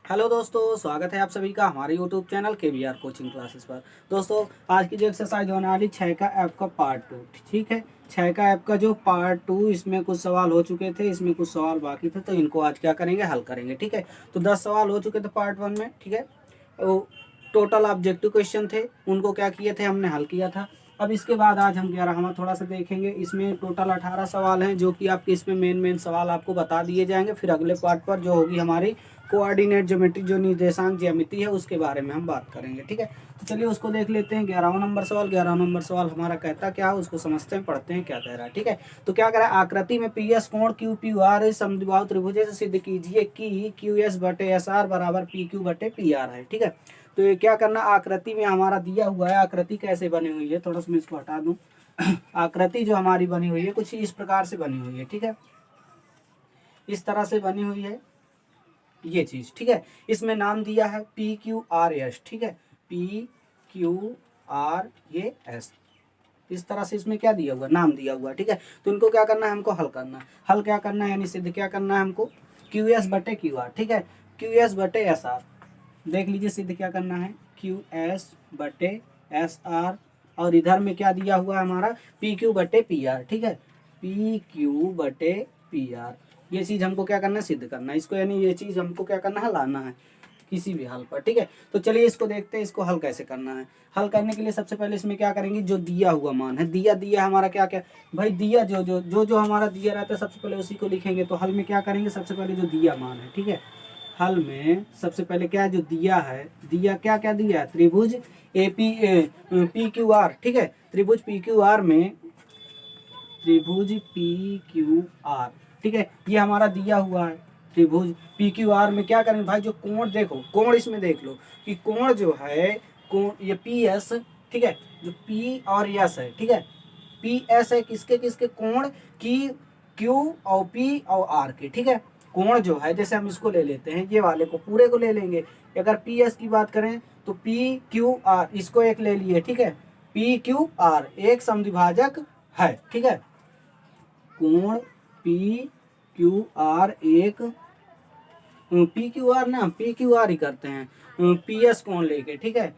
Hello दोस्तों, स्वागत है आप सभी का हमारे YouTube channel KVR coaching classes पर। दोस्तों, आज की जो एक्सरसाइज होने वाली 6 का ऐप का पार्ट 2, ठीक है। 6 का ऐप का जो पार्ट 2, इसमें कुछ सवाल हो चुके थे, इसमें कुछ सवाल बाकी थे, तो इनको आज क्या करेंगे, हल करेंगे, ठीक है। तो 10 सवाल हो चुके थे पार्ट 1 में, ठीक है। तो टोटल ऑब्जेक्टिव क्वेश्चन थे, उनको क्या किए थे, हमने हल किया था। अब इसके बाद आज हम 11वां थोड़ा सा देखेंगे। इसमें टोटल 18 सवाल हैं, जो कि आपके इसमें मेन सवाल आपको बता दिए जाएंगे। फिर अगले पार्ट पर जो होगी हमारी कोऑर्डिनेट ज्योमेट्री, जो निर्देशांक ज्यामिति है, उसके बारे में हम बात करेंगे, ठीक है। तो चलिए उसको देख लेते हैं। 11वां नंबर सवाल। 11वां नंबर सवाल हमारा कहता क्या है, उसको समझते हैं, पढ़ते हैं क्या कह रहा है, ठीक है। तो क्या कह रहा है, आकृति में PS कोण QPR समद्विबाहु त्रिभुज से सिद्ध कीजिए कि QS/SR बराबर PQ/PR है, ठीक है। तो ये क्या करना, आकृति में हमारा दिया हुआ है। आकृति कैसे बनी हुई है, थोड़ा सा मैं इसको हटा दूं। आकृति जो हमारी बनी हुई है कुछ इस प्रकार से बनी हुई है, ठीक है। इस तरह से बनी हुई है ये चीज, ठीक है। इसमें नाम दिया है PQRS, ठीक है। PQRS, इस तरह से इसमें क्या दिया हुआ, नाम दिया हुआ, ठीक है। तो इनको क्या करना है, हमको हल करना है। हल क्या करना है, यानी सिद्ध क्या करना है हमको, QS/QR, ठीक है। QS/SR, देख लीजिए सिद्ध क्या करना है, QS/SR। और इधर में क्या दिया हुआ है हमारा, PQ/PR, ठीक है। PQ/PR, ये चीज हमको क्या करना है, सिद्ध करना है इसको, यानी ये चीज हमको क्या करना है, लाना है किसी भी हल पर, ठीक है। तो चलिए इसको देखते हैं, इसको हल कैसे करना है। हल करने के लिए सबसे पहले इसमें क्या करेंगे, जो दिया हुआ मान है, दिया हमारा क्या क्या भाई, दिया जो हमारा दिया रहता है, सबसे पहले उसी को लिखेंगे। तो हल में क्या करेंगे, सबसे पहले जो दिया मान है, ठीक है। हल में सबसे पहले क्या है, जो दिया है, दिया क्या क्या दिया है, त्रिभुज PQR, ठीक है। त्रिभुज PQR में, त्रिभुज PQR, ठीक है, ये हमारा दिया हुआ है। त्रिभुज PQR में क्या करें भाई, जो कोण देखो, कोण इसमें देख लो कि कोण जो है, कोण ये PS, ठीक है, जो P और S है, ठीक है। PS है किसके किसके, कोण की Q और P और R के, ठीक है। कोण जो है, जैसे हम इसको ले लेते हैं, ये वाले को पूरे को ले लेंगे। अगर PS की बात करें तो PQR, इसको एक ले लिए, ठीक है। PQR एक समद्विभाजक है, ठीक है। कोण PQR एक, PQR ना, PQR ही करते हैं, PS कोण लेके, ठीक है।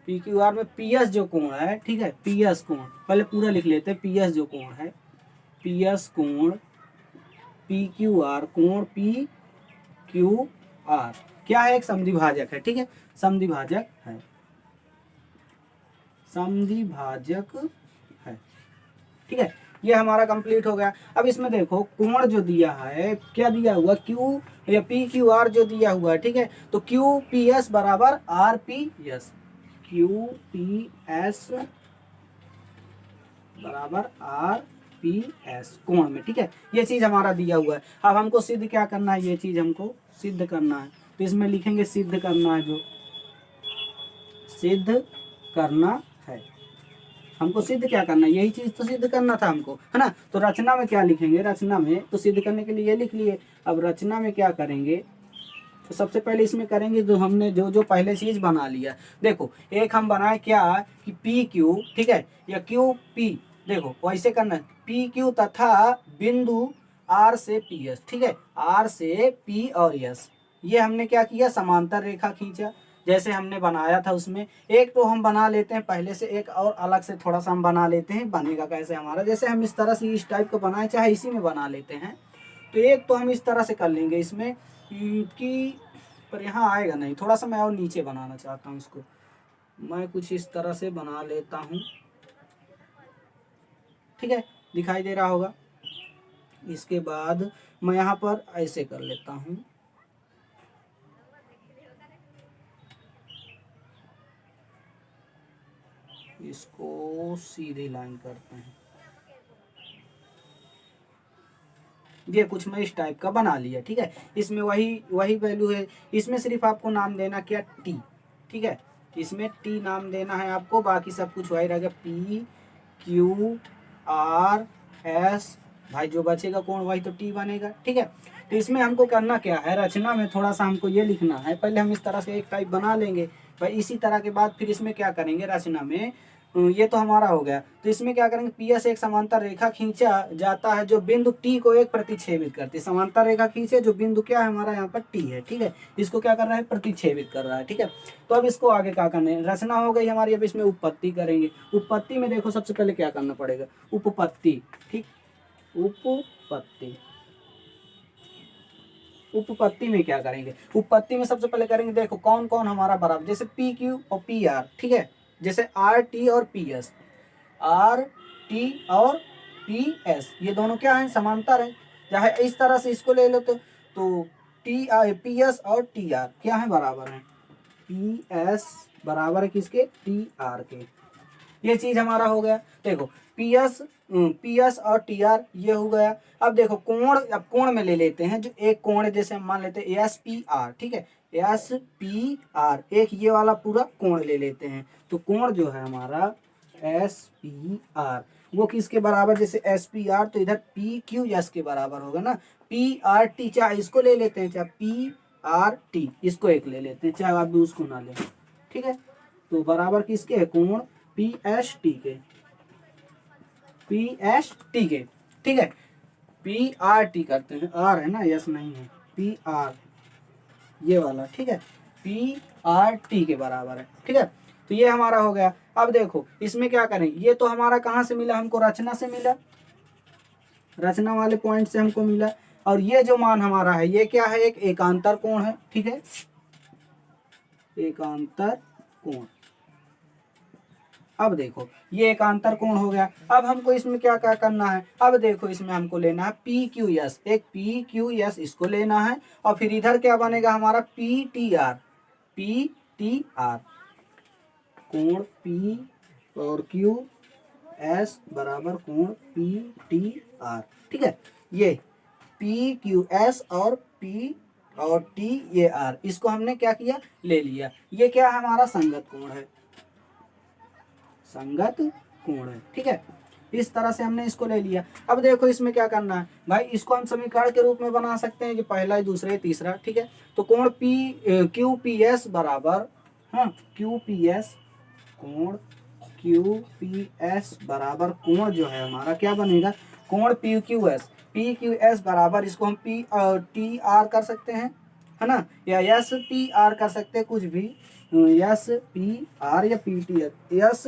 PQR में PS जो कोण है, ठीक है, PS कोण पहले पूरा लिख लेते हैं। PS जो कोण है, PS कोण PQR, कोण PQR क्या है, एक समद्विभाजक है, ठीक है। समद्विभाजक है, समद्विभाजक है, ठीक है। ये हमारा कंप्लीट हो गया। अब इसमें देखो कोण जो दिया है, क्या दिया हुआ, Q या PQR जो दिया हुआ है, ठीक है। तो QPS बराबर RPS, QPS बराबर RPS कोण में, ठीक है। ये चीज हमारा दिया हुआ है। अब हमको सिद्ध क्या करना है, ये चीज हमको सिद्ध करना है। तो इसमें लिखेंगे सिद्ध करना है, जो सिद्ध करना है, हमको सिद्ध क्या करना है, यही चीज तो सिद्ध करना था हमको, है ना। तो रचना में क्या लिखेंगे, रचना में तो सिद्ध करने के लिए ये लिख लिए। अब रचना में क्या करेंगे, तो सबसे पहले इसमें करेंगे जो हमने जो पहले चीज बना लिया। देखो एक हम बनाए क्या कि PQ, ठीक है, या QP, देखो वैसे करना है, PQ तथा बिंदु R से PS, ठीक है। R से P और S, ये हमने क्या किया, समांतर रेखा खींचा, जैसे हमने बनाया था उसमें। एक तो हम बना लेते हैं पहले से, एक और अलग से थोड़ा सा हम बना लेते हैं। बनेगा कैसे हमारा, जैसे हम इस तरह से इस टाइप का बनाए, चाहे इसी में बना लेते हैं। तो एक तो हम इस तरह से कर लेंगे इसमें कि, पर यहाँ आएगा नहीं, थोड़ा सा मैं और नीचे बनाना चाहता हूँ इसको। मैं कुछ इस तरह से बना लेता हूँ, ठीक है, दिखाई दे रहा होगा। इसके बाद मैं यहाँ पर ऐसे कर लेता हूँ, इसको सीधी लाइन करते हैं। ये कुछ मैं इस टाइप का बना लिया, ठीक है। इसमें वही वैल्यू है। इसमें सिर्फ आपको नाम देना क्या, T, ठीक है। इसमें T नाम देना है आपको, बाकी सब कुछ वही रहेगा, PQRS, भाई जो बचेगा कोण वही तो T बनेगा, ठीक है। तो इसमें हमको करना क्या है, रचना में थोड़ा सा हमको ये लिखना है। पहले हम इस तरह से एक टाइप बना लेंगे भाई, इसी तरह के बाद फिर इसमें क्या करेंगे, रचना में ये तो हमारा हो गया। तो इसमें क्या करेंगे, पी एस एक समांतर रेखा खींचा जाता है जो बिंदु टी को एक प्रतिच्छेदित करती है। समांतर रेखा खींचे जो बिंदु क्या है हमारा यहाँ पर टी है, ठीक है, इसको क्या कर रहा है, प्रतिच्छेदित कर रहा है, ठीक है। तो अब इसको आगे क्या करना है, रचना हो गई हमारी, अब इसमें उपपत्ति करेंगे। उपपत्ति में देखो सबसे पहले क्या करना पड़ेगा, उपपत्ति, ठीक, उपपत्ति। उपपत्ति में क्या करेंगे, उपपत्ति में सबसे पहले करेंगे, देखो कौन कौन हमारा बराबर, जैसे पी क्यू और पी आर, ठीक है, जैसे आर टी और पी एस, आर टी और पी एस, ये दोनों क्या है, समांतर है। चाहे इस तरह से इसको ले लो तो टी आर पी एस और टी आर क्या है, बराबर है, पी एस बराबर है किसके, टी आर के। ये चीज हमारा हो गया। देखो पी एस और टी आर ये हो गया। अब देखो कोण, अब कोण में ले लेते हैं, जो एक कोण है, जैसे हम मान लेते हैं एस पी आर, ठीक है, एस पी आर, एक ये वाला पूरा कोण ले लेते हैं। तो कोण जो है हमारा एस पी आर वो किसके बराबर, जैसे एस पी आर तो इधर पी क्यू एस के बराबर होगा ना। पी आर टी, चाहे इसको ले लेते हैं, चाहे पी आर टी इसको एक ले लेते हैं, चाहे आप भी उसको ना लें, ठीक है। तो बराबर किसके है, कोण पी एस टी के, पी एस टी के, ठीक है। पी आर टी करते हैं, आर है ना, यस नहीं है, पी आर ये वाला, ठीक है, पी आर टी के बराबर है, ठीक है। तो ये हमारा हो गया। अब देखो इसमें क्या करें, ये तो हमारा कहाँ से मिला, हमको रचना से मिला, रचना वाले पॉइंट से हमको मिला। और ये जो मान हमारा है ये क्या है, एक एकांतर कोण है, ठीक है, एकांतर कोण। अब देखो ये एकांतर कोण हो गया। अब हमको इसमें क्या क्या करना है, अब देखो इसमें हमको लेना है पी क्यू एस, एक पी क्यू एस इसको लेना है, और फिर इधर क्या बनेगा हमारा P T R, P T R, कोण पी और क्यू एस बराबर कोण पी टी आर, ठीक है। ये पी क्यू एस और पी और टी ये आर, इसको हमने क्या किया, ले लिया। ये क्या है, हमारा संगत कोण है, संगत कोण है, ठीक है। इस तरह से हमने इसको ले लिया। अब देखो इसमें क्या करना है भाई, इसको हम समीकरण के रूप में बना सकते हैं, जो पहला दूसरा तीसरा, ठीक है। तो कोण पी क्यू पी एस बराबर, हाँ क्यू पी एस, कोण क्यू पी एस बराबर कोण जो है हमारा क्या बनेगा, कोण P Q S, P Q S बराबर, इसको हम पी टी आर कर सकते हैं, है ना, या एस पी आर कर सकते हैं, कुछ भी, एस पी आर या P T S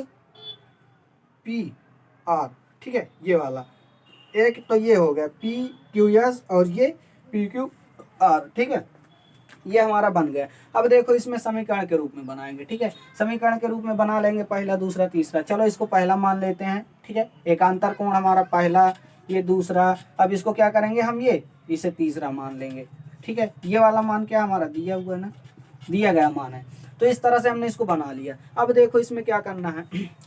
P R, ठीक है, ये वाला एक तो ये हो गया पी क्यू एस और ये पी क्यू आर, ठीक है, ये हमारा बन गया। अब देखो इसमें समीकरण के रूप में बनाएंगे, ठीक है, समीकरण के रूप में बना लेंगे, पहला दूसरा तीसरा। चलो इसको पहला मान लेते हैं, ठीक है, एकांतर कोण हमारा पहला, ये दूसरा। अब इसको क्या करेंगे हम, ये इसे तीसरा मान लेंगे, ठीक है। ये वाला मान क्या हमारा दिया हुआ है ना, दिया गया मान है। तो इस तरह से हमने इसको बना लिया। अब देखो इसमें क्या करना है,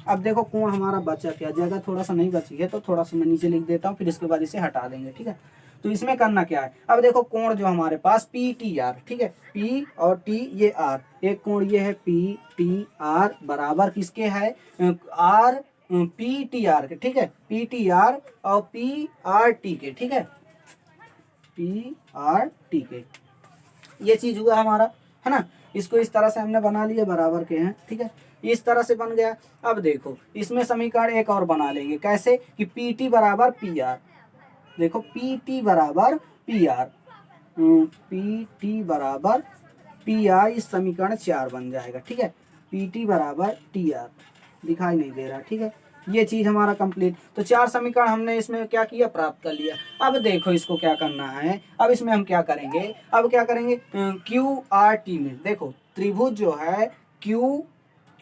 अब देखो कोण हमारा बचा क्या, जगह थोड़ा सा नहीं बची है, तो थोड़ा सा मैं नीचे लिख देता हूँ, फिर इसके बाद इसे हटा देंगे, ठीक है। तो इसमें करना क्या है, अब देखो कोण जो हमारे पास पी टी आर, ठीक है, पी और टी ये आर, एक कोण ये है पी टी आर बराबर किसके है, आर पी टी आर के, ठीक है, पी टी आर और पी आर टी के, ठीक है, पी आर टी के। ये चीज हुआ हमारा, है ना। इसको इस तरह से हमने बना लिए, बराबर के हैं, ठीक है, इस तरह से बन गया। अब देखो इसमें समीकरण एक और बना लेंगे, कैसे कि पी टी बराबर पी आर, देखो पी टी बराबर पी आर, पी टी बराबर पी आर, इस समीकरण 4 बन जाएगा, ठीक है, पी टी बराबर टी आर, दिखाई नहीं दे रहा, ठीक है। ये चीज हमारा कंप्लीट। तो 4 समीकरण हमने इसमें क्या किया, प्राप्त कर लिया। अब देखो इसको क्या करना है, अब इसमें हम क्या करेंगे, अब क्या करेंगे, क्यू आर टी में देखो त्रिभुज जो है क्यू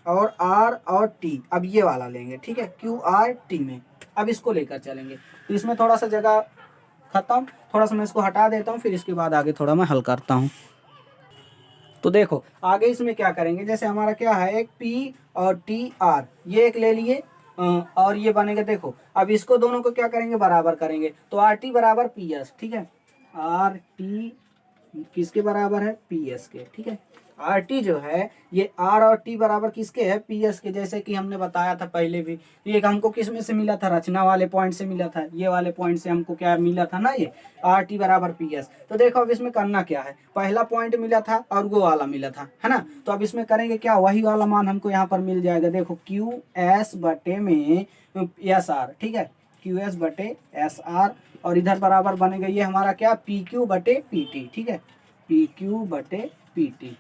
और आर और टी, अब ये वाला लेंगे, ठीक है, क्यू आर टी में अब इसको लेकर चलेंगे। तो इसमें थोड़ा सा जगह खत्म, थोड़ा सा मैं इसको हटा देता हूँ, फिर इसके बाद आगे थोड़ा मैं हल करता हूँ। तो देखो आगे इसमें क्या करेंगे, जैसे हमारा क्या है, एक पी और टी आर ये एक ले लिए, और ये बनेगा, देखो अब इसको दोनों को क्या करेंगे, बराबर करेंगे। तो आर टी बराबर पी एस, ठीक है, आर टी किसके बराबर है, पी एस के, ठीक है, आर टी जो है ये आर और टी बराबर किसके है, पी एस के, जैसे कि हमने बताया था पहले भी। ये हमको किस में से मिला था, रचना वाले पॉइंट से मिला था, ये वाले पॉइंट से हमको क्या मिला था ना, ये आर टी बराबर पी एस। तो देखो अब इसमें करना क्या है, पहला पॉइंट मिला था और वो वाला मिला था, है ना। तो अब इसमें करेंगे क्या, वही वाला मान हमको यहाँ पर मिल जाएगा। देखो क्यू एस बटे में एस आर, ठीक है, क्यू एस बटे एस आर, और इधर बराबर बनेगा ये हमारा क्या, पी क्यू बटे पी टी, ठीक है, पी क्यू बटे पी टी,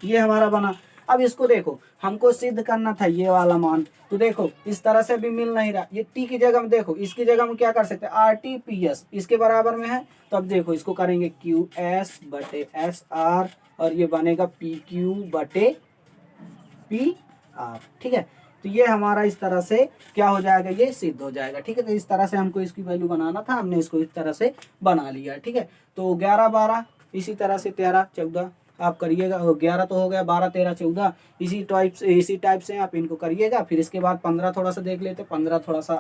ये हमारा बना। अब इसको देखो हमको सिद्ध करना था ये वाला मान, तो देखो इस तरह से भी मिल नहीं रहा, ये टी की जगह में देखो, इसकी जगह में क्या कर सकते हैं, आर टी पी एस इसके बराबर में है। तो अब देखो इसको करेंगे क्यू एस बटे एस आर, और ये बनेगा पी क्यू बटे पी आर, ठीक है। तो ये हमारा इस तरह से क्या हो जाएगा, ये सिद्ध हो जाएगा, ठीक है। तो इस तरह से हमको इसकी वैल्यू बनाना था, हमने इसको इस तरह से बना लिया, ठीक है। तो 11 12 इसी तरह से 13 14 आप करिएगा, 11 तो हो गया, 12 13 14 इसी टाइप से आप इनको करिएगा। फिर इसके बाद 15 थोड़ा सा देख लेते हैं, 15 थोड़ा सा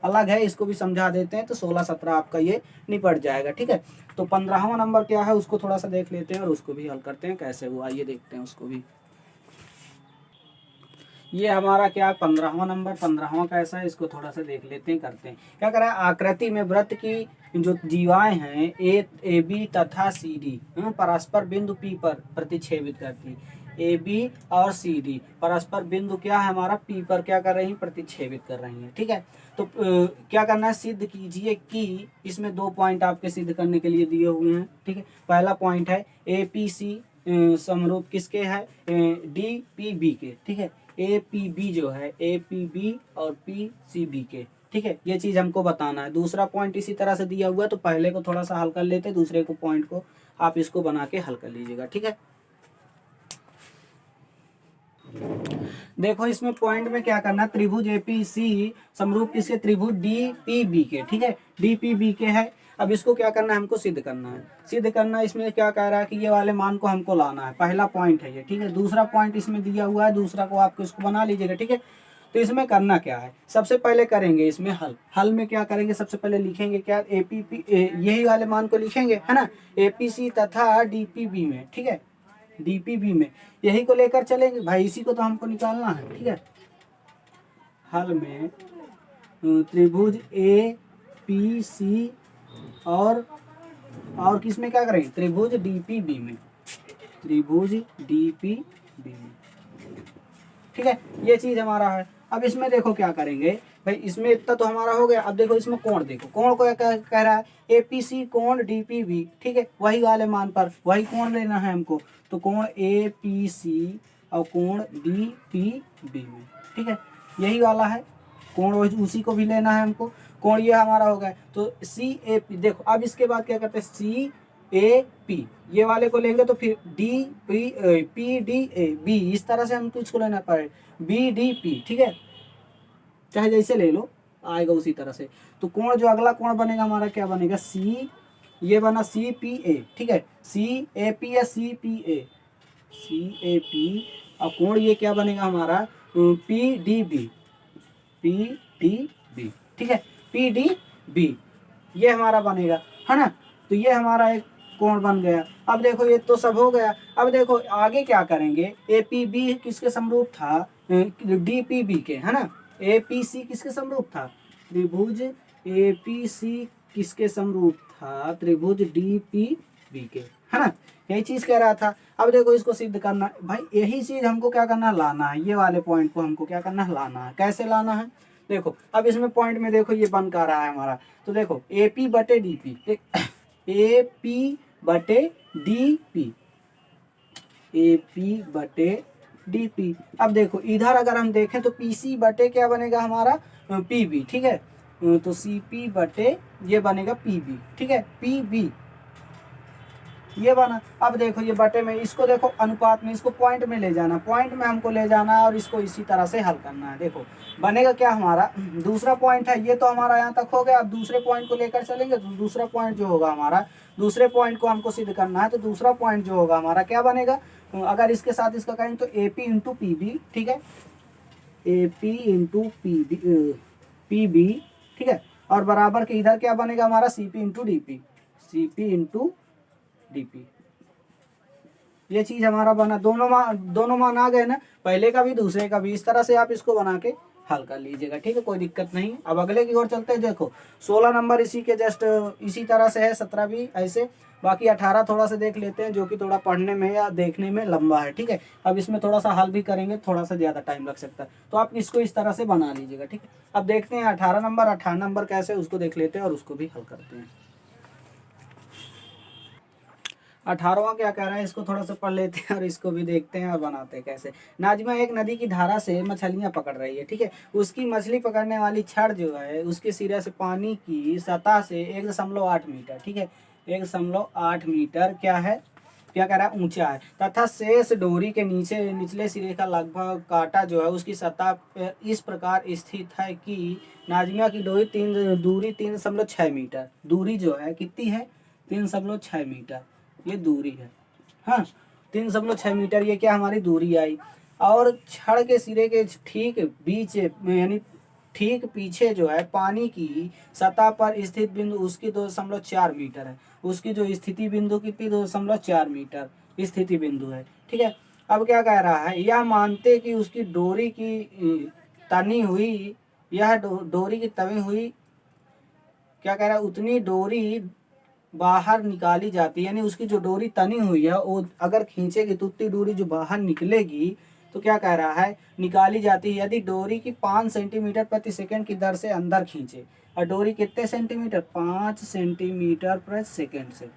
अलग है, इसको भी समझा देते हैं। तो 16 17 आपका ये निपट जाएगा, ठीक है। तो 15वां नंबर क्या है उसको थोड़ा सा देख लेते हैं और उसको भी हल करते हैं कैसे हुआ, ये देखते हैं उसको भी। ये हमारा क्या है 15वां नंबर, 15वां कैसा है इसको थोड़ा सा देख लेते हैं, करते हैं क्या करें। आकृति में वृत्त की जो जीवाएं हैं ए बी तथा सी डी परस्पर बिंदु पी पर प्रतिच्छेदित करती है। ए बी और सी डी परस्पर बिंदु क्या है हमारा, पी पर क्या कर रही है, प्रतिच्छेदित कर रही है, ठीक है। तो क्या करना है, सिद्ध कीजिए कि इसमें 2 पॉइंट आपके सिद्ध करने के लिए दिए हुए हैं, ठीक है। पहला पॉइंट है ए पी सी समरूप किसके है, डी पी बी के, ठीक है। ए पी बी जो है ए पी बी और पी सी बी के, ठीक है, ये चीज हमको बताना है। दूसरा पॉइंट इसी तरह से दिया हुआ है, तो पहले को थोड़ा सा हल कर लेते, दूसरे को पॉइंट को आप इसको बना के हल कर लीजिएगा, ठीक है। देखो इसमें पॉइंट में क्या करना है, त्रिभुज एपीसी समरूप किसके, त्रिभुज डी पी बी के, ठीक है, डी पी बी के है। अब इसको क्या करना है, हमको सिद्ध करना है। सिद्ध करना इसमें क्या कह रहा है कि ये वाले मान को हमको लाना है, पहला पॉइंट है ये, ठीक है। दूसरा पॉइंट इसमें दिया हुआ है, दूसरा को आपको इसको बना लीजिएगा, ठीक है। तो इसमें करना क्या है, सबसे पहले करेंगे इसमें हल में क्या करेंगे, सबसे पहले लिखेंगे क्या, एपीपी यही वाले मान को लिखेंगे, है ना, एपीसी तथा डीपीबी में, ठीक है, डीपीबी में यही को लेकर चलेंगे भाई, इसी को तो हमको निकालना है, ठीक है। हल में त्रिभुज ए पी सी और किस में क्या करेंगे, त्रिभुज डीपीबी में, त्रिभुज डीपीबी में, ठीक है, ये चीज हमारा है। अब इसमें देखो क्या करेंगे भाई, इसमें इतना तो हमारा हो गया। अब देखो इसमें कोण, देखो कोण को क्या कह रहा है, एपीसी कोण डीपीबी, ठीक है, वही वाले मान पर वही कोण लेना है हमको। तो कोण एपीसी और कोण डीपीबी में, ठीक है, यही वाला है कोण, उसी को भी लेना है हमको। कोण ये हमारा हो गया, तो सी ए पी। देखो अब इसके बाद क्या करते हैं, सी ए पी ये वाले को लेंगे, तो फिर D P D A B, इस तरह से हमको इसको लेना पड़े, बी डी पी, ठीक है, चाहे जैसे ले लो आएगा उसी तरह से। तो कोण जो अगला कोण बनेगा हमारा क्या बनेगा, सी, ये बना सी पी ए, ठीक है, सी ए पी या C P A, C A P, और कोण ये क्या बनेगा हमारा, P D B, P D B, ठीक है, पी डी बी ये हमारा बनेगा, है ना। तो ये हमारा एक कोण बन गया। अब देखो ये तो सब हो गया, अब देखो आगे क्या करेंगे, ए पी बी किसके समरूप था, डी पी बी के, है ना। ए पी सी किसके समरूप था, त्रिभुज ए पी सी किसके समरूप था, त्रिभुज डी पी बी के, है ना, यही चीज कह रहा था। अब देखो इसको सिद्ध करना भाई, यही चीज हमको क्या करना है, लाना है, ये वाले पॉइंट को हमको क्या करना है, लाना है। कैसे लाना है, देखो अब इसमें पॉइंट में देखो ये बन कर रहा है हमारा, तो देखो ए पी बटे डी पी, ए पी बटे डी पी, ए पी बटे डी पी। अब देखो इधर अगर हम देखें तो पी सी बटे क्या बनेगा हमारा, पी बी, ठीक है। तो सी पी बटे ये बनेगा पी बी, ठीक है, पी बी ये बना। अब देखो ये बटे में, इसको देखो अनुपात में, इसको पॉइंट में ले जाना, पॉइंट में हमको ले जाना है और इसको इसी तरह से हल करना है। देखो बनेगा क्या हमारा, दूसरा पॉइंट है ये तो हमारा यहाँ तक हो गया। अब दूसरे पॉइंट को लेकर चलेंगे, तो दूसरा पॉइंट जो होगा हमारा, दूसरे पॉइंट को हमको सिद्ध करना है। तो दूसरा पॉइंट जो होगा हमारा क्या बनेगा, अगर इसके साथ इसका करेंगे तो A P into P B, ठीक है, A P into P B, ठीक है, और बराबर के इधर क्या बनेगा हमारा, C P into D P, C P into D P, ये चीज हमारा बना, दोनों मान आ गए ना, पहले का भी दूसरे का भी। इस तरह से आप इसको बना के हल कर लीजिएगा, ठीक है, कोई दिक्कत नहीं। अब अगले की ओर चलते हैं। देखो 16 नंबर इसी के जस्ट इसी तरह से है, 17 भी ऐसे, बाकी 18 थोड़ा सा देख लेते हैं, जो कि थोड़ा पढ़ने में या देखने में लंबा है, ठीक है। अब इसमें थोड़ा सा हल भी करेंगे, थोड़ा सा ज़्यादा टाइम लग सकता है, तो आप इसको इस तरह से बना लीजिएगा, ठीक है। अब देखते हैं 18 नंबर कैसे, उसको देख लेते हैं और उसको भी हल करते हैं। 18वां क्या कह रहा है, इसको थोड़ा सा पढ़ लेते हैं और इसको भी देखते हैं और बनाते हैं कैसे। नाजिमा एक नदी की धारा से मछलियां पकड़ रही है, ठीक है। उसकी मछली पकड़ने वाली छड़ जो है उसके सिरे से पानी की सतह से 1.8 मीटर, ठीक है, 1.8 मीटर क्या है, क्या कह रहा है, ऊंचा है, तथा शेष डोरी के नीचे निचले सिरे का लगभग कांटा जो है उसकी सतह पर इस प्रकार स्थित है कि नाजिमा की दूरी 3.6 मीटर, दूरी जो है कितनी है, 3.6 मीटर ये दूरी है। हाँ, 3.6 मीटर ये क्या हमारी दूरी आई। और छड़ के सिरे के ठीक बीच यानी ठीक पीछे जो है पानी की सतह पर स्थित बिंदु उसकी 2.4 मीटर है। उसकी जो स्थिति बिंदु कितनी, 2.4 मीटर स्थिति बिंदु है, ठीक है। अब क्या कह रहा है, यह मानते कि उसकी डोरी की तनी हुई, यह डोरी की तनी हुई, क्या कह रहा है, उतनी डोरी बाहर निकाली जाती है, यानी उसकी जो डोरी तनी हुई है वो अगर खींचेगी तो उतनी डोरी जो बाहर निकलेगी, तो क्या कह रहा है, निकाली जाती है यदि डोरी की 5 सेंटीमीटर प्रति सेकंड की दर से अंदर खींचे। और डोरी कितने सेंटीमीटर, 5 सेंटीमीटर प्रति सेकंड से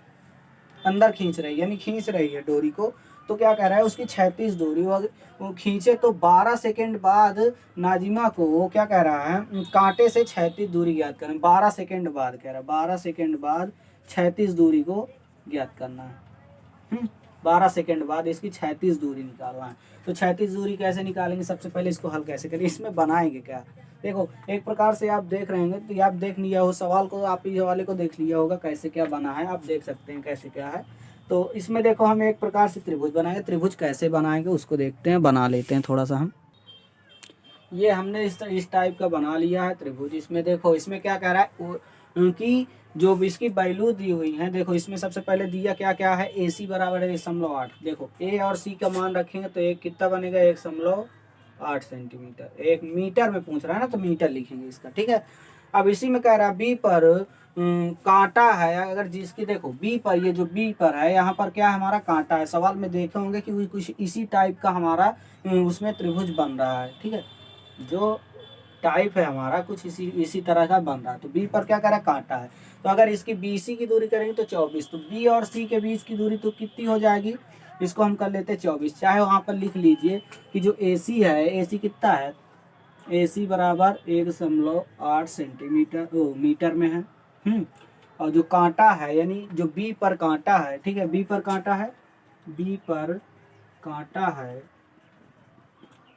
अंदर खींच रही है, यानी खींच रही है डोरी को, तो क्या कह रहा है, उसकी 36 डोरी वो खींचे तो 12 सेकंड बाद नाजिमा को क्या कह रहा है, कांटे से 36 दूरी ज्ञात करें। 12 सेकंड बाद कह रहा है, 12 सेकंड बाद 36 दूरी को ज्ञात करना है। 12 सेकंड बाद इसकी 36 दूरी निकालना है। तो 36 दूरी कैसे निकालेंगे, सबसे पहले इसको हल कैसे करेंगे, इसमें बनाएंगे क्या। देखो एक प्रकार से आप देख रहे हैं, तो ये आप देख लिया हो सवाल को, आप इस हवाले को देख लिया होगा कैसे क्या बना है, आप देख सकते हैं कैसे क्या है। तो इसमें देखो हम एक प्रकार से त्रिभुज बनाएंगे, त्रिभुज कैसे बनाएंगे उसको देखते हैं, बना लेते हैं थोड़ा सा हम। ये हमने इस टाइप का बना लिया है त्रिभुज। इसमें देखो इसमें क्या कह रहा है कि जो भी इसकी वैल्यू दी हुई है, देखो इसमें सबसे पहले दिया क्या क्या है, ए सी बराबर है 1.8। देखो ए और सी का मान रखेंगे तो एक कितना बनेगा, 1.8 सेंटीमीटर। एक मीटर में पूछ रहा है ना, तो मीटर लिखेंगे इसका, ठीक है। अब इसी में कह रहा है बी पर कांटा है, अगर जिसकी देखो बी पर, ये जो बी पर है यहाँ पर क्या है, हमारा कांटा है। सवाल में देखे होंगे कि कुछ इसी टाइप का हमारा उसमें त्रिभुज बन रहा है, ठीक है, जो टाइप है हमारा कुछ इसी तरह का बन रहा है। तो बी पर क्या करा, कांटा है, तो अगर इसकी बी सी की दूरी करेंगे तो 24, तो बी और सी के बीच की दूरी तो कितनी हो जाएगी, इसको हम कर लेते हैं 24। चाहे वहाँ पर लिख लीजिए कि जो ए सी है, ए सी कितना है, ए सी बराबर 1.8 सेंटीमीटर मीटर में है। और जो कांटा है यानी जो बी पर कांटा है, ठीक है, बी पर कांटा है, बी पर कांटा है।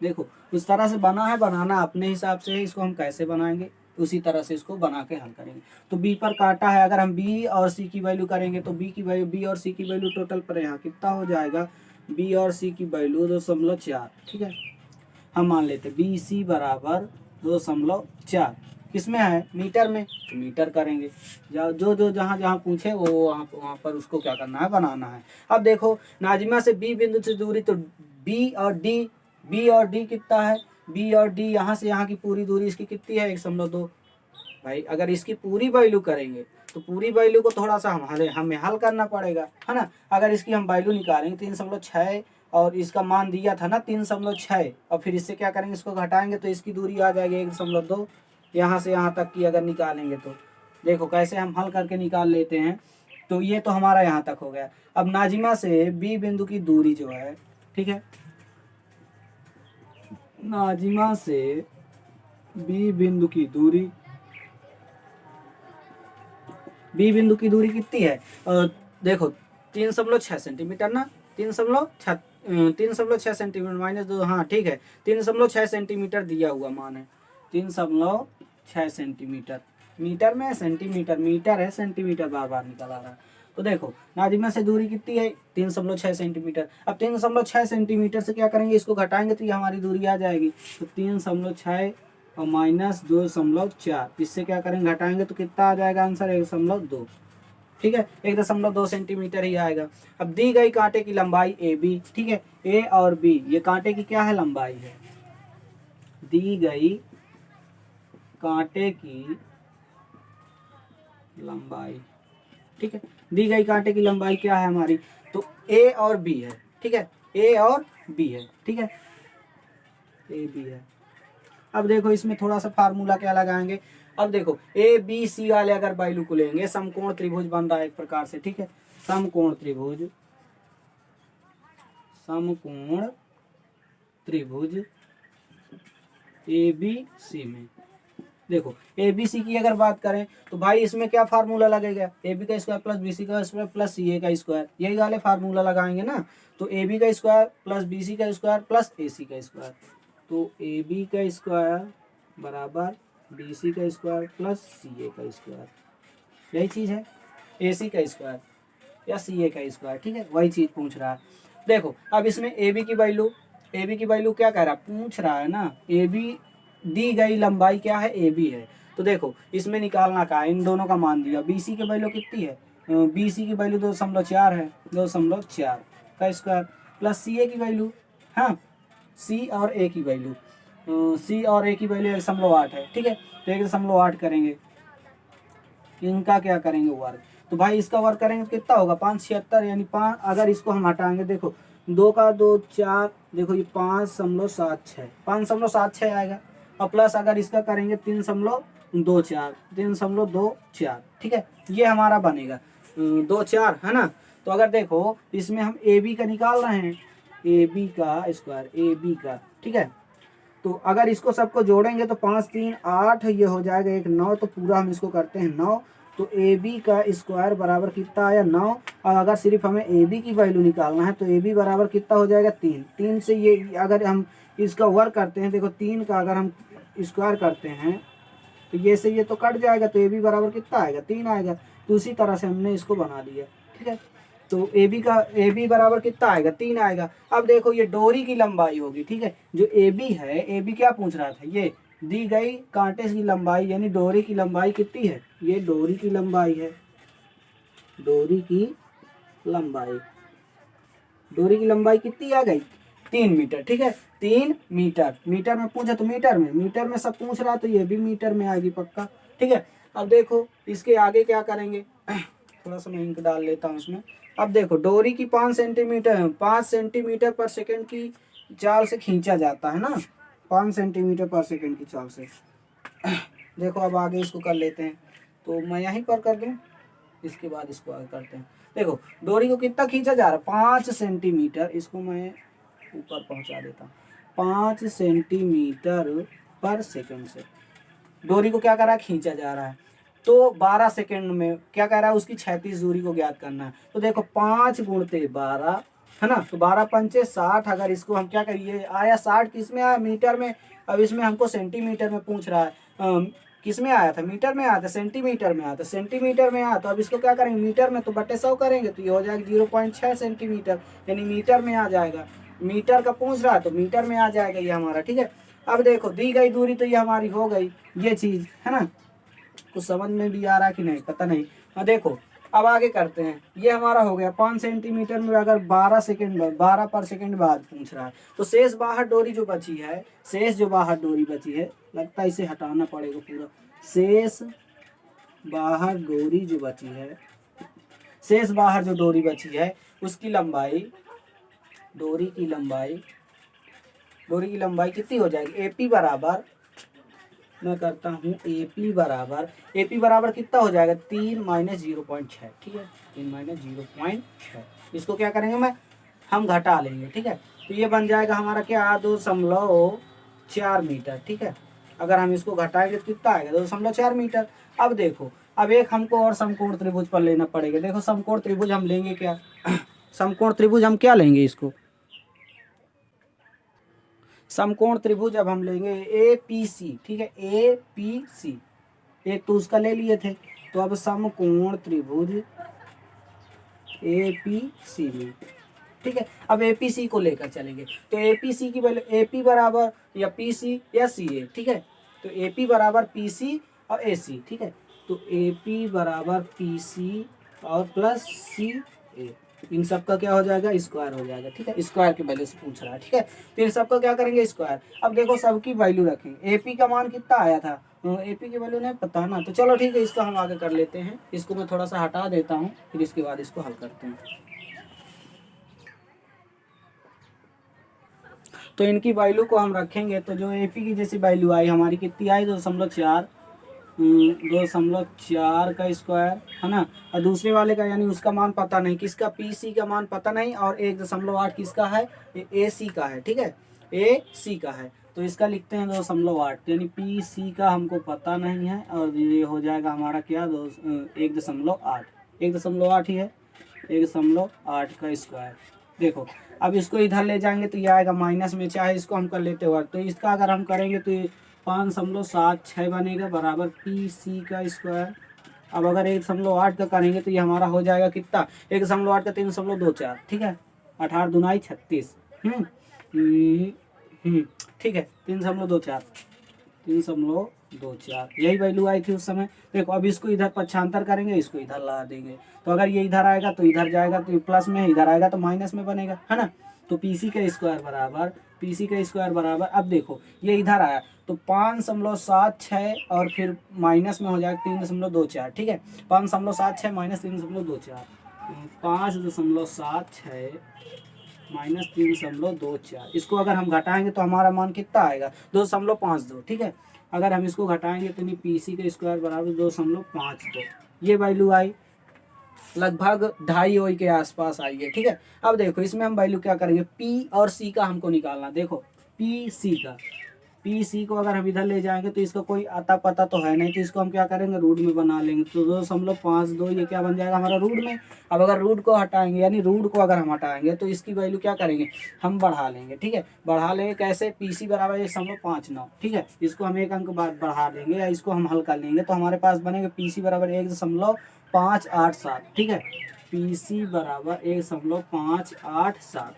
देखो इस तरह से बना है, बनाना अपने हिसाब से है, इसको हम कैसे बनाएंगे उसी तरह से इसको बना के हल करेंगे। तो बी पर कांटा है, अगर हम बी और सी की वैल्यू करेंगे तो बी की वैल्यू, बी और सी की वैल्यू टोटल पर यहाँ कितना हो जाएगा, बी और सी की वैल्यू 2.4, ठीक है। हम मान लेते बी सी बराबर 2.4, किसमें है, मीटर में, तो मीटर करेंगे। जो जो जहाँ जहाँ पूछे वो वहाँ पर उसको क्या करना है, बनाना है। अब देखो नाजिमा से बी बिंदु से दूरी, तो बी और डी, बी और डी कितना है, बी और डी यहाँ से यहाँ की पूरी दूरी इसकी कितनी है, 1.2। भाई अगर इसकी पूरी वैल्यू करेंगे तो पूरी वैल्यू को थोड़ा सा हमें हल करना पड़ेगा, है ना। अगर इसकी हम वैल्यू निकालेंगे 3.6 और इसका मान दिया था ना 3.6, और फिर इससे क्या करेंगे, इसको घटाएंगे तो इसकी दूरी आ जाएगी 1.2। यहाँ से यहाँ तक की अगर निकालेंगे तो देखो कैसे हम हल करके निकाल लेते हैं। तो ये तो हमारा यहाँ तक हो गया। अब नाजिमा से बी बिंदु की दूरी जो है, ठीक है, नाजिमा से बी बिंदु की दूरी, बी बिंदु की दूरी कितनी है, देखो 3.6 सेंटीमीटर ना, 3.6 सेंटीमीटर -2, हाँ ठीक है, 3.6 सेंटीमीटर दिया हुआ मान है, 3.6 सेंटीमीटर। मीटर में सेंटीमीटर, मीटर है सेंटीमीटर बार बार निकल आ रहा है। तो देखो नाजिमा से दूरी कितनी है, 3.6 सेंटीमीटर। अब 3.6 सेंटीमीटर से क्या करेंगे, इसको घटाएंगे तो ये हमारी दूरी आ जाएगी। तो 3.6 और -2.4, इससे क्या करेंगे, घटाएंगे तो कितना आ जाएगा आंसर, 1.2, ठीक है, 1.2 सेंटीमीटर ही आएगा। अब दी गई कांटे की लंबाई ए बी, ठीक है, ए और बी ये कांटे की क्या है, लंबाई है। दी गई कांटे की लंबाई, ठीक है, दी गई कांटे की लंबाई क्या है हमारी, तो ए और बी है, ठीक है, ए और बी है, ठीक है, ए बी है। अब देखो इसमें थोड़ा सा फार्मूला क्या लगाएंगे। अब देखो ए बी सी वाले अगर वैल्यू को लेंगे, समकोण त्रिभुज बन रहा है एक प्रकार से, ठीक है, समकोण त्रिभुज, समकोण त्रिभुज ए बी सी में, देखो ए बी सी की अगर बात करें तो भाई इसमें क्या फार्मूला लगेगा, ए बी का स्क्वायर प्लस बी सी का स्क्वायर प्लस सी ए का स्क्वायर, यही वाले फार्मूला लगाएंगे ना। तो ए बी का स्क्वायर प्लस बी सी का स्क्वायर प्लस ए सी का स्क्वायर, तो ए बी का स्क्वायर बराबर बी सी का स्क्वायर प्लस सी ए का स्क्वायर, यही चीज़ है, ए सी का स्क्वायर या सी ए का स्क्वायर, ठीक है, वही चीज़ पूछ रहा है। देखो अब इसमें ए बी की वैल्यू, ए बी की वैल्यू क्या कह रहा है, पूछ रहा है ना, ए बी दी गई लंबाई क्या है, ए बी है। तो देखो इसमें निकालना का है, इन दोनों का मान दिया, बी सी की वैल्यू कितनी है, बी सी की वैल्यू 2.4 है, 2.4 का स्क्वायर प्लस सी ए की वैल्यू, हाँ सी और ए की वैल्यू, सी और ए की वैल्यू 1.8 है, ठीक है, तो 1.8 करेंगे, इनका क्या करेंगे वर्ग, तो भाई इसका वर्ग करेंगे तो कितना होगा, 576, यानी 5, अगर इसको हम हटाएंगे, देखो 2 का 2 4, देखो ये 5.76, 5.76 आएगा, और प्लस अगर इसका करेंगे 3.24, 3.24, ठीक है, ये हमारा बनेगा 2 4 है ना। तो अगर देखो इसमें हम ए बी का निकाल रहे हैं, ए बी का स्क्वायर, ए बी का, ठीक है, तो अगर इसको सबको जोड़ेंगे तो 5 3 8, ये हो जाएगा 1 9, तो पूरा हम इसको करते हैं 9, तो ए बी का स्क्वायर बराबर कितना आया 9, और अगर सिर्फ हमें ए बी की वैल्यू निकालना है तो ए बी बराबर कितना हो जाएगा 3, 3 से ये अगर हम इसका वर्ग करते हैं, देखो 3 का अगर हम स्क्वायर करते हैं तो ये से ये तो कट जाएगा, तो ए बी बराबर कितना आएगा 3 आएगा, तो उसी तरह से हमने इसको बना दिया, ठीक है, तो ए बी बराबर कितना आएगा 3 आएगा। अब देखो ये डोरी की लंबाई होगी, ठीक है, जो ए बी है, ए बी क्या पूछ रहा था, ये दी गई कांटे की लंबाई यानी डोरी की लंबाई कितनी है, ये डोरी की लंबाई है, डोरी की लंबाई, डोरी की लंबाई कितनी आ गई 3 मीटर, ठीक है, 3 मीटर, मीटर में पूछा तो मीटर में सब पूछ रहा तो ये भी मीटर में आएगी पक्का, ठीक है। अब देखो इसके आगे क्या करेंगे, थोड़ा सा मैं इंक डाल लेता हूँ इसमें। अब देखो डोरी की 5 सेंटीमीटर, 5 सेंटीमीटर पर सेकंड की चाल से खींचा जाता है ना, 5 सेंटीमीटर पर सेकंड की चाल से। देखो अब आगे इसको कर लेते हैं, तो मैं यहीं पर कर दूं, इसके बाद इसको आगे करते हैं। देखो डोरी को कितना खींचा जा रहा है 5 सेंटीमीटर, इसको मैं ऊपर पहुंचा देता हूँ, 5 सेंटीमीटर पर सेकंड से डोरी को क्या कर रहा है, खींचा जा रहा है। तो 12 सेकंड में क्या कह रहा है, उसकी क्षैतिज दूरी को ज्ञात करना है। तो देखो 5 गुणते 12 है ना, तो 12 पंचे 60, अगर इसको हम क्या करिए, आया 60 किस में आया, मीटर में। अब इसमें हमको सेंटीमीटर में पूछ रहा है, किस में आया था, मीटर में आया था, सेंटीमीटर में आया था, सेंटीमीटर में आया, तो अब इसको क्या करेंगे, मीटर में तो बटे 100 करेंगे, तो ये हो जाएगा 0.6 सेंटीमीटर, यानी मीटर में आ जाएगा। मीटर का पूछ रहा है तो मीटर में आ जाएगा ये हमारा, ठीक है। अब देखो दी गई दूरी तो ये हमारी हो गई, ये चीज़ है ना, कुछ समझ में भी आ रहा कि नहीं पता नहीं। हाँ देखो अब आगे करते हैं, ये हमारा हो गया 5 सेंटीमीटर में, अगर 12 पर सेकंड बाद पूछ रहा है, तो शेष बाहर डोरी जो बची है, शेष जो बाहर डोरी बची है, लगता है इसे हटाना पड़ेगा पूरा, शेष बाहर डोरी जो बची है, शेष बाहर जो डोरी बची है उसकी लंबाई, डोरी की लंबाई कितनी हो जाएगी, एपी बराबर, मैं करता हूँ एपी बराबर कितना हो जाएगा 3 माइनस 0.6, ठीक है, 3 माइनस 0.6, इसको क्या करेंगे हम घटा लेंगे, ठीक है, तो ये बन जाएगा हमारा क्या 2.4 मीटर, ठीक है। अगर हम इसको घटाएंगे तो कितना आएगा 2.4 मीटर। अब देखो अब एक हमको और समकोण त्रिभुज पर लेना पड़ेगा। देखो समकोण त्रिभुज हम लेंगे क्या, समकोण त्रिभुज हम क्या लेंगे, इसको समकोण त्रिभुज अब हम लेंगे ए पी सी, ठीक है, ए पी सी, एक तो उसका ले लिए थे, तो अब समकोण त्रिभुज ए पी सी में, ठीक है। अब ए पी सी को लेकर चलेंगे, तो ए पी सी की वैल्यू ए पी बराबर या पी सी या सी ए, ठीक है, तो ए पी बराबर पी सी और ए सी, ठीक है, तो ए पी बराबर पी सी और प्लस सी ए, इन सब का क्या हो जाएगा, स्क्वायर हो जाएगा। ठीक है, स्क्वायर की वैल्यू से पूछ रहा है। ठीक है, तो इन सबका क्या करेंगे, स्क्वायर। अब देखो सबकी वैल्यू रखेंगे। एपी का मान कितना आया था, एपी की वैल्यू नहीं पता ना, तो चलो ठीक है, इसका हम आगे कर लेते हैं। इसको मैं थोड़ा सा हटा देता हूँ, फिर इसके बाद इसको हल करते हैं। तो इनकी वैल्यू को हम रखेंगे, तो जो एपी की जैसी वैल्यू आई हमारी कितनी आई, 2.4, 2.4 का स्क्वायर है ना। और दूसरे वाले का यानी उसका मान पता नहीं, किसका, पी सी का मान पता नहीं, और 1.8 किसका है, ए सी का है। ठीक है, ए सी का है, तो इसका लिखते हैं 2.8, यानी पी सी का हमको पता नहीं है, और ये हो जाएगा हमारा क्या, 1.8, 1.8 ही है, 1.8 का स्क्वायर। देखो अब इसको इधर ले जाएंगे तो ये आएगा माइनस में, चाहे इसको हम कर लेते हो, तो इसका अगर हम करेंगे तो ये 5.76 बनेगा बराबर पी सी का स्क्वायर। अब अगर 1.8 का करेंगे तो ये हमारा हो जाएगा कितना, 1.8 का 3.24। ठीक है, 18 दुनाई 36। ठीक है, 3.24, 3.24 यही वैल्यू आई थी उस समय। देखो अब इसको इधर पक्षांतर करेंगे, इसको इधर ला देंगे, तो अगर ये इधर आएगा तो इधर जाएगा तो प्लस में, इधर आएगा तो माइनस में बनेगा, है ना। तो पीसी का स्क्वायर बराबर, पीसी का स्क्वायर बराबर, अब देखो ये इधर आया तो 5.76 और फिर माइनस में हो जाएगा 3.24। ठीक है, 5.76 माइनस 3.24, 5.76 माइनस 3.24, इसको अगर हम घटाएंगे तो हमारा मान कितना आएगा, 2.52। ठीक है, अगर हम इसको घटाएंगे तो नहीं, पी सी का स्क्वायर बराबर 2.52, ये वैल्यू आई, लगभग 2.5 ओई के आसपास आई है। ठीक है, अब देखो इसमें हम वैल्यू क्या करेंगे, पी और सी का हमको निकालना। देखो पी सी का, पी सी को अगर हम इधर ले जाएंगे तो इसका कोई आता पता तो है नहीं, तो इसको हम क्या करेंगे, रूट में बना लेंगे, तो 2.52 ये क्या बन जाएगा हमारा, रूट में। अब अगर रूट को हटाएंगे, यानी रूट को अगर हम हटाएंगे तो इसकी वैल्यू क्या करेंगे, हम बढ़ा लेंगे। ठीक है, बढ़ा लेंगे कैसे, पी सी बराबर 1.59। ठीक है, इसको हम एक अंक बाद बढ़ा देंगे या इसको हम हल कर लेंगे, तो हमारे पास बनेगा पी सी बराबर 1.587। ठीक है, पी सी बराबर 1.587।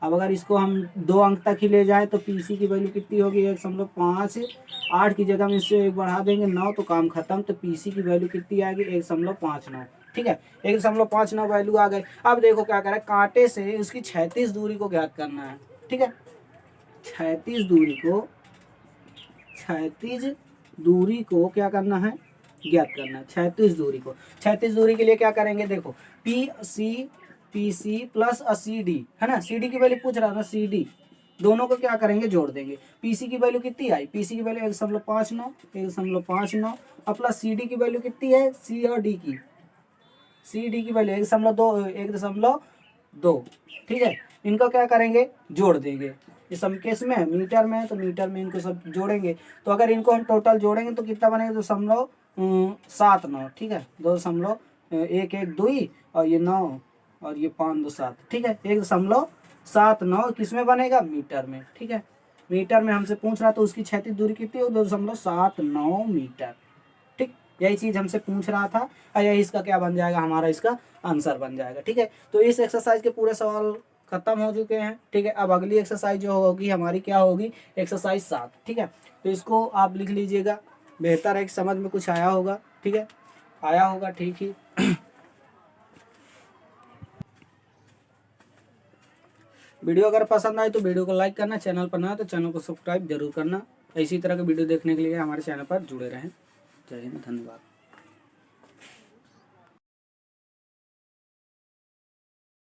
अब अगर इसको हम 2 अंक तक ही ले जाएं तो पीसी की वैल्यू कितनी होगी, 1.58 की जगह में इससे 1 बढ़ा देंगे 9, तो काम खत्म। तो पीसी की वैल्यू कितनी आएगी, 1.59। ठीक है, 1.59 वैल्यू आ गई। अब देखो क्या करें, कांटे से उसकी 36 दूरी को ज्ञात करना है। ठीक है, 36 दूरी को, 36 दूरी को क्या करना है, ज्ञात करना है। 36 दूरी को, 36 दूरी के लिए क्या करेंगे, देखो P C, P C plus C D, है ना, सी डी की वैल्यू पूछ रहा था, सी डी दोनों को क्या करेंगे, जोड़ देंगे। पीसी की वैल्यू कितनी आई, पीसी की वैल्यू 1.59, 1.59, और प्लस सी डी की वैल्यू कितनी है, सी और डी की, सी डी की वैल्यू 1.2, 1.2। ठीक है, इनको क्या करेंगे, जोड़ देंगे। इस सम केस में मीटर में है तो मीटर में इनको सब जोड़ेंगे, तो अगर इनको हम टोटल जोड़ेंगे तो कितना बनेगा, 2.79। ठीक है, 2.112 और ये 9 और ये 5 2 7। ठीक है, 1.79 किस में बनेगा, मीटर में। ठीक है, मीटर में हमसे पूछ रहा, तो उसकी क्षैतिज दूरी कितनी हो, 2.79 मीटर। ठीक, यही चीज हमसे पूछ रहा था, और यही इसका क्या बन जाएगा, हमारा इसका आंसर बन जाएगा। ठीक है, तो इस एक्सरसाइज के पूरे सवाल खत्म हो चुके हैं। ठीक है, अब अगली एक्सरसाइज जो होगी हमारी क्या होगी, एक्सरसाइज 7। ठीक है, तो इसको आप लिख लीजिएगा, बेहतर है कि समझ में कुछ आया होगा। ठीक है, आया होगा, ठीक ही। वीडियो अगर पसंद आए तो वीडियो को लाइक करना, चैनल पर नया है तो चैनल को सब्सक्राइब जरूर करना। इसी तरह के वीडियो देखने के लिए हमारे चैनल पर जुड़े रहें। जय हिंद, धन्यवाद।